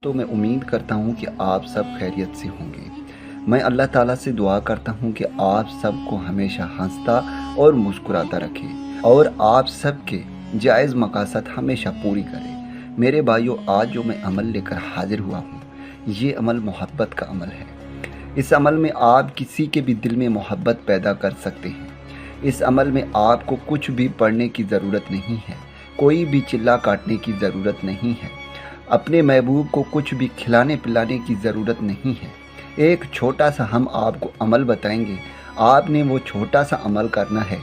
तो मैं उम्मीद करता हूँ कि आप सब खैरियत से होंगे। मैं अल्लाह ताला से दुआ करता हूँ कि आप सबको हमेशा हंसता और मुस्कुराता रखे और आप सबके जायज़ मकासद हमेशा पूरी करे। मेरे भाइयों, आज जो मैं अमल लेकर हाजिर हुआ हूँ, ये अमल मोहब्बत का अमल है। इस अमल में आप किसी के भी दिल में मोहब्बत पैदा कर सकते हैं। इस अमल में आपको कुछ भी पढ़ने की ज़रूरत नहीं है, कोई भी चिल्ला काटने की ज़रूरत नहीं है, अपने महबूब को कुछ भी खिलाने पिलाने की ज़रूरत नहीं है। एक छोटा सा हम आपको अमल बताएंगे, आपने वो छोटा सा अमल करना है।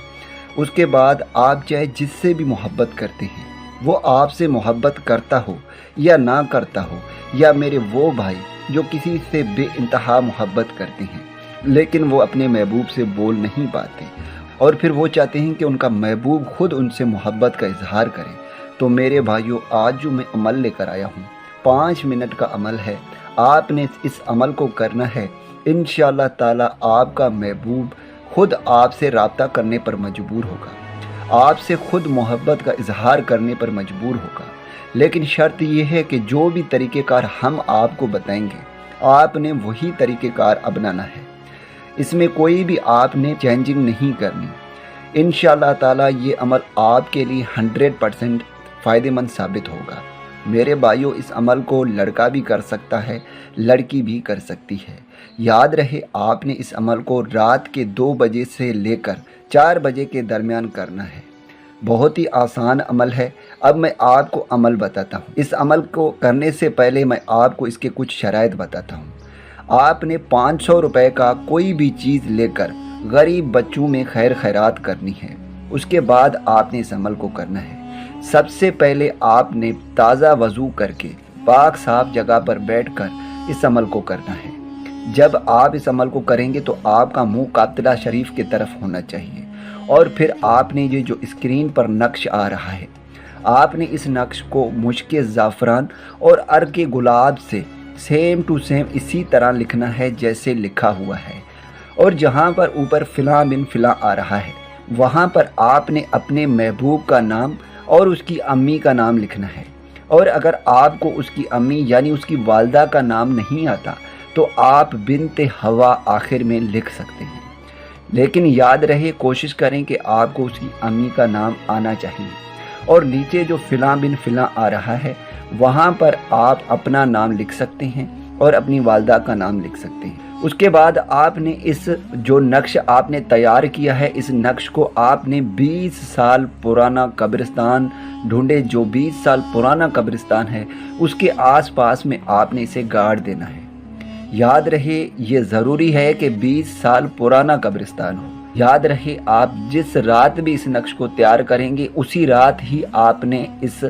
उसके बाद आप चाहे जिससे भी मोहब्बत करते हैं, वो आपसे मोहब्बत करता हो या ना करता हो, या मेरे वो भाई जो किसी से बेइंतहा मोहब्बत करते हैं लेकिन वो अपने महबूब से बोल नहीं पाते और फिर वो चाहते हैं कि उनका महबूब खुद उनसे मोहब्बत का इजहार करे, तो मेरे भाइयों, आज जो मैं अमल लेकर आया हूँ 5 मिनट का अमल है। आपने इस अमल को करना है। इंशाअल्लाह ताला आपका महबूब खुद आपसे राब्ता करने पर मजबूर होगा, आपसे खुद मोहब्बत का इजहार करने पर मजबूर होगा। लेकिन शर्त यह है कि जो भी तरीक़ेकार हम आपको बताएंगे, आपने वही तरीक़ेकार अपनाना है। इसमें कोई भी आपने चेंजिंग नहीं करनी। इंशाअल्लाह ताला ये अमल आपके लिए 100% फ़ायदेमंद साबित होगा। मेरे भाइयों, इस अमल को लड़का भी कर सकता है, लड़की भी कर सकती है। याद रहे, आपने इस अमल को रात के 2 बजे से लेकर 4 बजे के दरमियान करना है। बहुत ही आसान अमल है। अब मैं आपको अमल बताता हूँ। इस अमल को करने से पहले मैं आपको इसके कुछ शराइत बताता हूँ। आपने 500 रुपये का कोई भी चीज़ लेकर गरीब बच्चों में खैर खैरात करनी है। उसके बाद आपने इस अमल को करना है। सबसे पहले आपने ताज़ा वज़ू करके पाक साफ जगह पर बैठकर इस अमल को करना है। जब आप इस अमल को करेंगे तो आपका मुंह काबतुल्लाह शरीफ की तरफ होना चाहिए और फिर आपने ये जो स्क्रीन पर नक्श आ रहा है, आपने इस नक्श को मुश्क ज़ाफ़रान और अर्क गुलाब से सेम टू सेम इसी तरह लिखना है जैसे लिखा हुआ है। और जहाँ पर ऊपर फ़िलां बिन फ़िलां आ रहा है, वहाँ पर आपने अपने महबूब का नाम और उसकी अम्मी का नाम लिखना है। और अगर आपको उसकी अम्मी यानी उसकी वालदा का नाम नहीं आता तो आप बिनते हवा आखिर में लिख सकते हैं। लेकिन याद रहे, कोशिश करें कि आपको उसकी अम्मी का नाम आना चाहिए। और नीचे जो फ़िलां बिन फ़िलां आ रहा है, वहाँ पर आप अपना नाम लिख सकते हैं और अपनी वालदा का नाम लिख सकते हैं। उसके बाद आपने इस जो नक्श आपने तैयार किया है, इस नक्श को आपने 20 साल पुराना कब्रिस्तान ढूंढे। जो 20 साल पुराना कब्रिस्तान है, उसके आसपास में आपने इसे गाड़ देना है। याद रहे, ये ज़रूरी है कि 20 साल पुराना कब्रिस्तान हो। याद रहे, आप जिस रात भी इस नक्श को तैयार करेंगे, उसी रात ही आपने इस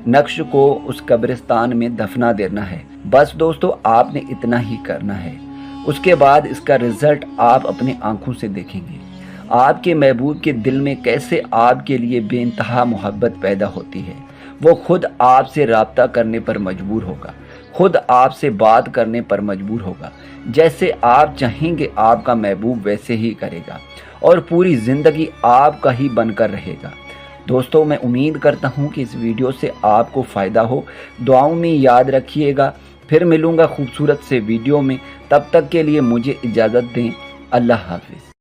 नक्श को उस कब्रिस्तान में दफना देना है। बस दोस्तों, आपने इतना ही करना है। उसके बाद इसका रिज़ल्ट आप अपनी आंखों से देखेंगे। आपके महबूब के दिल में कैसे आपके लिए बेइंतहा मोहब्बत पैदा होती है। वो खुद आपसे राब्ता करने पर मजबूर होगा, खुद आपसे बात करने पर मजबूर होगा। जैसे आप चाहेंगे आपका महबूब वैसे ही करेगा और पूरी ज़िंदगी आपका ही बनकर रहेगा। दोस्तों, मैं उम्मीद करता हूँ कि इस वीडियो से आपको फ़ायदा हो। दुआओं में याद रखिएगा। फिर मिलूँगा खूबसूरत से वीडियो में। तब तक के लिए मुझे इजाज़त दें। अल्लाह हाफ़िज़।